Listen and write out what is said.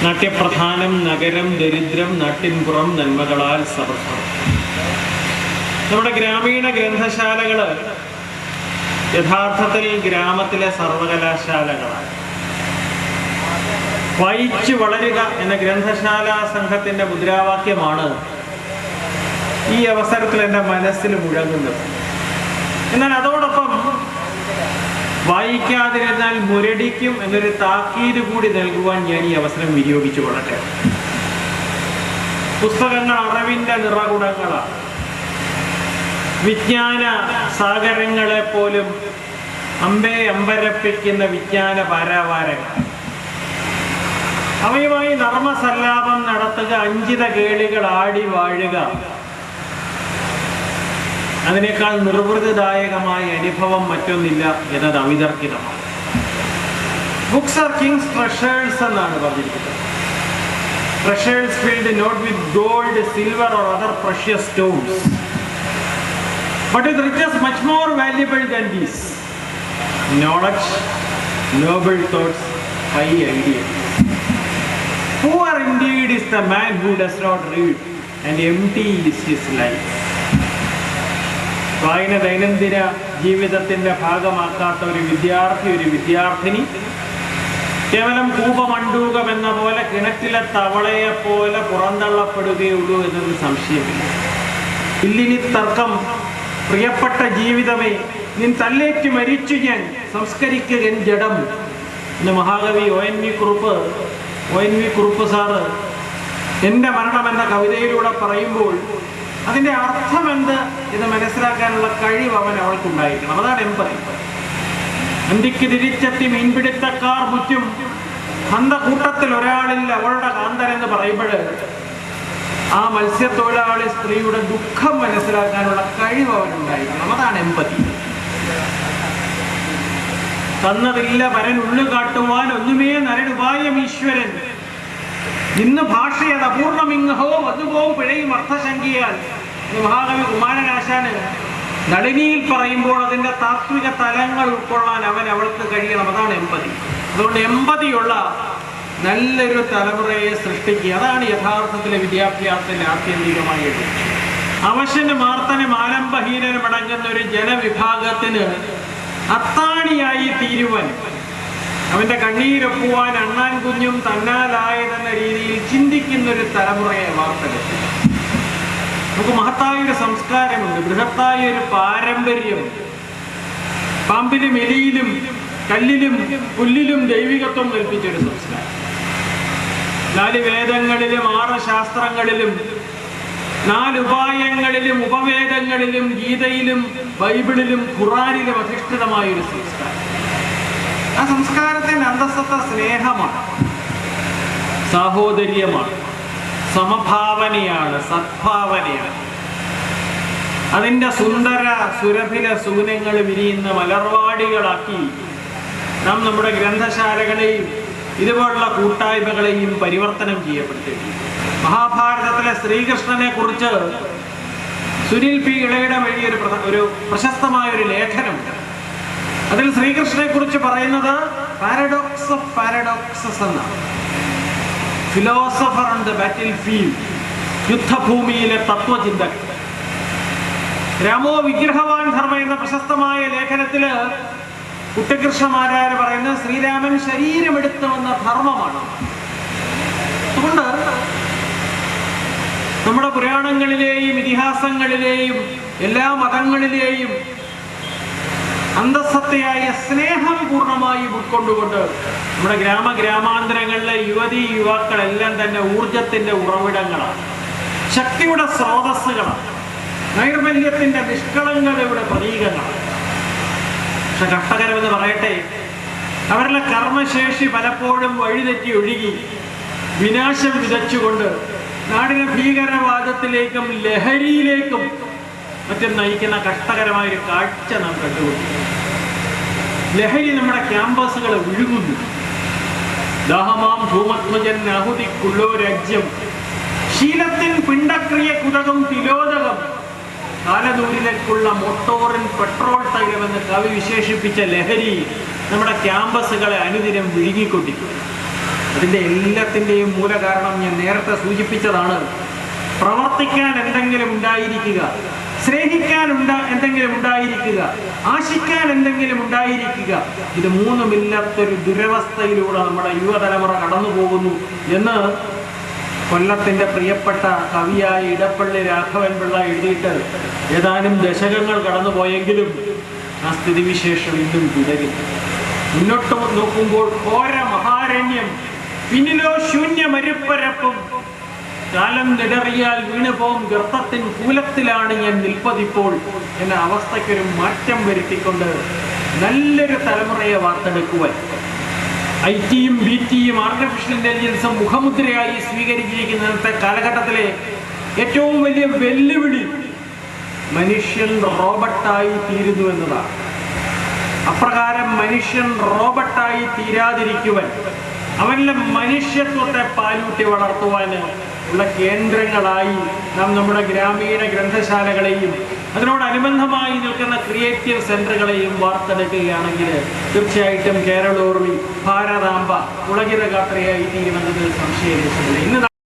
നാട്യപ്രധാനം നഗരം ദരിദ്രം നാട്ടിൻപുറം നന്മകളാൽ സമൃദ്ധം. നമ്മുടെ ഗ്രാമീണ ഗ്രന്ഥശാലകൾ യഥാർത്ഥത്തിൽ ഗ്രാമത്തിലെ സർവകലാശാലകളാണ്. വായിച്ചു വളരുക എന്ന ഗ്രന്ഥശാല സംഘത്തിൻ്റെ മുദ്രാവാക്യമാണ് ഈ അവസരത്തിൽ എൻ്റെ മനസ്സിൽ മുഴങ്ങുന്നത്. എന്നാൽ അതോടൊപ്പം വായിക്കാതിരുന്നാൽ മുരടിക്കും എന്നൊരു താക്കീത് കൂടി നൽകുവാൻ ഞാൻ ഈ അവസരം വിനിയോഗിച്ചു കൊള്ളട്ടെ. പുസ്തകങ്ങൾ അറിവിൻ്റെ നിറകുടങ്ങളാണ്. വിജ്ഞാന സാഗരങ്ങളെ പോലും അമ്പരപ്പിക്കുന്ന വിജ്ഞാന പാരാവാരങ്ങൾ. അവയുമായി നർമ്മസല്ലാപം നടത്തുക, അഞ്ചിത കേളികൾ ആടി വാഴുക, അതിനേക്കാൾ നിർവൃതിദായകമായ അനുഭവം മറ്റൊന്നില്ല എന്നത് അവിതർക്കിതമാണ്. ബുക്സ് ആർ കിങ്സ് ട്രഷേഴ്സ് എന്നാണ് പറഞ്ഞിരിക്കുന്നത്. Treasures filled not with gold, silver or other precious stones, but with riches much more valuable than these: knowledge, noble thoughts, high ideals. Poor indeed is the man who does not read, and empty is his life. വായന ദൈനംദിന ജീവിതത്തിൻ്റെ ഭാഗമാക്കാത്ത ഒരു വിദ്യാർത്ഥി, ഒരു വിദ്യാർത്ഥിനി കേവലം കൂപമണ്ടൂകം എന്ന പോലെ കിണറ്റിലെ തവളയെ പോലെ പുറന്തള്ളപ്പെടുകയുള്ളൂ എന്നൊരു സംശയമില്ല. ഇല്ലിനി തർക്കം, പ്രിയപ്പെട്ട ജീവിതമേ നിൻ തല്ലേറ്റ് മരിച്ചു ഞാൻ സംസ്കരിക്കുക എൻ ജഡം എന്ന് മഹാകവി O N V Kurup sir എൻ്റെ മരണം എന്ന കവിതയിലൂടെ പറയുമ്പോൾ അതിൻ്റെ അർത്ഥമെന്ത് എന്ന് മനസ്സിലാക്കാനുള്ള കഴിവ് അവൾക്കുണ്ടായിരിക്കണം. അതാണ് എമ്പതി. അന്തിക്ക് തിരിച്ചെത്തി മീൻപിടുത്തക്കാർ മുറ്റും അന്ത കൂട്ടത്തിൽ ഒരാളിൽ അവളുടെ കാന്തരെന്ന് പറയുമ്പോൾ ആ മത്സ്യത്തൊഴിലാളി സ്ത്രീയുടെ ദുഃഖം മനസ്സിലാക്കാനുള്ള കഴിവ് അവനുണ്ടായിരിക്കണം. അതാണ് എമ്പതി. തന്നതില്ല പരൻ ഉള്ളു കാട്ടുവാൻ ഒന്നുമേ നരനുപായം ഈശ്വരൻ. ഇന്ന് ഭാഷയത് അപൂർണമിങ്ങഹോ വന്നുപോകും പിഴയും അർത്ഥശങ്കിയാൽ മഹാകവി കുമാരനാശാന് നളിനിയിൽ പറയുമ്പോൾ അതിൻ്റെ താത്വിക തലങ്ങൾ ഉൾക്കൊള്ളാൻ അവൾക്ക് കഴിയണം. അതാണ് എമ്പതി. അതുകൊണ്ട് എമ്പതിയുള്ള നല്ലൊരു തലമുറയെ സൃഷ്ടിക്കുക, അതാണ് യഥാർത്ഥത്തിലെ വിദ്യാഭ്യാസത്തിൻ്റെ ആത്യന്തികമായ അവശനും മാർത്തനും ആലംബഹീനനും അടങ്ങുന്ന ഒരു ജനവിഭാഗത്തിന് അത്താണിയായി തീരുവാൻ, അവൻ്റെ കണ്ണീരൊപ്പുവാൻ അണ്ണാൻ കുഞ്ഞും തന്നാലായതെന്ന രീതിയിൽ ചിന്തിക്കുന്നൊരു തലമുറയെ വാർത്തെടുക്കുക. നമുക്ക് മഹത്തായൊരു സംസ്കാരമുണ്ട്, ബൃഹത്തായ ഒരു പാരമ്പര്യമുണ്ട്. പാമ്പിലും എലിയിലും കല്ലിലും പുല്ലിലും ദൈവികത്വം കൽപ്പിച്ചൊരു സംസ്കാരം. 4 വേദങ്ങളിലും 6 ശാസ്ത്രങ്ങളിലും 4 ഉപായങ്ങളിലും ഉപവേദങ്ങളിലും ഗീതയിലും ബൈബിളിലും ഖുറാനിലും അധിഷ്ഠിതമായൊരു സംസ്കാരം. ആ സംസ്കാരത്തിൻ്റെ അന്തസ്സത്ത സ്നേഹമാണ്, സാഹോദര്യമാണ്, സമഭാവനയാണ്, സദ്ഭാവനയാണ്. അതിൻ്റെ സുന്ദര സുരഭില സൂനങ്ങൾ വിരിയുന്ന മലർവാടികളാക്കി നാം നമ്മുടെ ഗ്രന്ഥശാലകളെയും ഇതുപോലുള്ള കൂട്ടായ്മകളെയും പരിവർത്തനം ചെയ്യപ്പെട്ടു. മഹാഭാരതത്തിലെ ശ്രീകൃഷ്ണനെ കുറിച്ച് സുനിൽ പി ഇളയുടെ ഒരു പ്രശസ്തമായൊരു ലേഖനമുണ്ട്. അതിൽ ശ്രീകൃഷ്ണനെ കുറിച്ച് പറയുന്നത് പാരഡോക്സ് ഓഫ് പാരഡോക്സസ് എന്നാണ്. Philosopher on the battle field, യുദ്ധഭൂമിയിലെ തത്വചിന്തകൻ. രാമോ വിഗ്രഹവാൻ ധർമ്മ എന്ന പ്രശസ്തമായ ലേഖനത്തില് കുട്ടികൃഷ്ണമാരാര് പറയുന്നത് ശ്രീരാമൻ ശരീരമെടുത്തു വന്ന ധർമ്മമാണ്. അതുകൊണ്ട് നമ്മുടെ പുരാണങ്ങളിലെയും ഇതിഹാസങ്ങളിലെയും എല്ലാ മതങ്ങളിലെയും അന്തസ്സത്തയായ സ്നേഹം പൂർണ്ണമായി ഉൾക്കൊണ്ടുകൊണ്ട് നമ്മുടെ ഗ്രാമാന്തരങ്ങളിലെ യുവാക്കളെല്ലാം തന്നെ ഊർജത്തിൻ്റെ ഉറവിടങ്ങളാണ്, ശക്തിയുടെ സ്രോതസ്സുകളാണ്, നൈർമല്യത്തിൻ്റെ നിഷ്കളങ്കതയുടെ പ്രതീകങ്ങളാണ്. പക്ഷെ കഷ്ടകരമെന്ന് പറയട്ടെ, അവരുടെ കർമ്മശേഷി പലപ്പോഴും വഴിതെറ്റി ഒഴുകി വിനാശം വിതച്ചുകൊണ്ട് നാടിനെ ഭീകരവാദത്തിലേക്കും ലഹരിയിലേക്കും മറ്റും നയിക്കുന്ന കഷ്ടകരമായൊരു കാഴ്ച നാം കണ്ടുകൊണ്ടിരിക്കുന്നു. ലഹരി നമ്മുടെ ക്യാമ്പസുകളെ വിഴുങ്ങുന്നു. ദാഹമാം ധൂമത്മജൻ ആഹുതിക്കുള്ളോ രാജ്യം, ശീലത്തിൻ പിണ്ടക്രിയ കുതകം തിലോദകം, കാലദൂരിലേക്കുള്ള മോട്ടോറിൻ പെട്രോൾ തൈലമെന്ന് കവി വിശേഷിപ്പിച്ച ലഹരി നമ്മുടെ ക്യാമ്പസുകളെ അനുദിനം വിഴുങ്ങിക്കൊണ്ടിരിക്കുന്നു. അതിൻ്റെ എല്ലാത്തിൻ്റെയും മൂലകാരണം ഞാൻ നേരത്തെ സൂചിപ്പിച്ചതാണ്. പ്രവർത്തിക്കാൻ എന്തെങ്കിലും ഉണ്ടായിരിക്കുക, സ്നേഹിക്കാൻ എന്തെങ്കിലും ഉണ്ടായിരിക്കുക, ആശിക്കാൻ എന്തെങ്കിലും ഉണ്ടായിരിക്കുക. ഇത് മൂന്നുമില്ലാത്തൊരു ദുരവസ്ഥയിലൂടെ നമ്മുടെ യുവതലമുറ കടന്നു പോകുന്നു എന്ന് കൊല്ലത്തിൻ്റെ പ്രിയപ്പെട്ട കവിയായ ഇടപ്പള്ളി രാഘവൻ പിള്ള എഴുതിയിട്ട് ഏതാനും ദശകങ്ങൾ കടന്നുപോയെങ്കിലും ആ സ്ഥിതിവിശേഷം ഇന്നും തുടരും. മുന്നോട്ട് നോക്കുമ്പോൾ ഘോര മഹാരണ്യം, പിന്നിലോ ശൂന്യമരുപ്പരപ്പും, കാലം നിടറിയാൽ വീണുപോകും ഗർത്തത്തിൻ കൂലത്തിലാണ് ഞാൻ നിൽപ്പതിപ്പോൾ എന്ന അവസ്ഥയ്ക്കൊരു മാറ്റം വരുത്തിക്കൊണ്ട് നല്ലൊരു തലമുറയെ വാർത്തെടുക്കുവാൻ IT-യും BT-യും ആർട്ടിഫിഷ്യൽ ഇന്റലിജൻസും മുഖമുദ്രയായി സ്വീകരിച്ചിരിക്കുന്ന ഇന്നത്തെ കാലഘട്ടത്തിലെ ഏറ്റവും വലിയ വെല്ലുവിളി മനുഷ്യൻ റോബോട്ടായി തീരുന്നു എന്നതാണ്. അപ്രകാരം മനുഷ്യൻ റോബോട്ടായി തീരാതിരിക്കുവാൻ, അവനിലെ മനുഷ്യത്വത്തെ പാലൂട്ടി വളർത്തുവാൻ ഉള്ള കേന്ദ്രങ്ങളായി നാം നമ്മുടെ ഗ്രാമീണ ഗ്രന്ഥശാലകളെയും അതിനോടനുബന്ധമായി നിൽക്കുന്ന ക്രിയേറ്റീവ് സെന്ററുകളെയും വാർത്തെടുക്കുകയാണെങ്കിൽ തീർച്ചയായിട്ടും കേരളോർമി, ഭാരതാംബ, പുളകിതഗാത്രയായി തീരുമെന്നതിൽ സംശയമില്ല. ഇന്ന്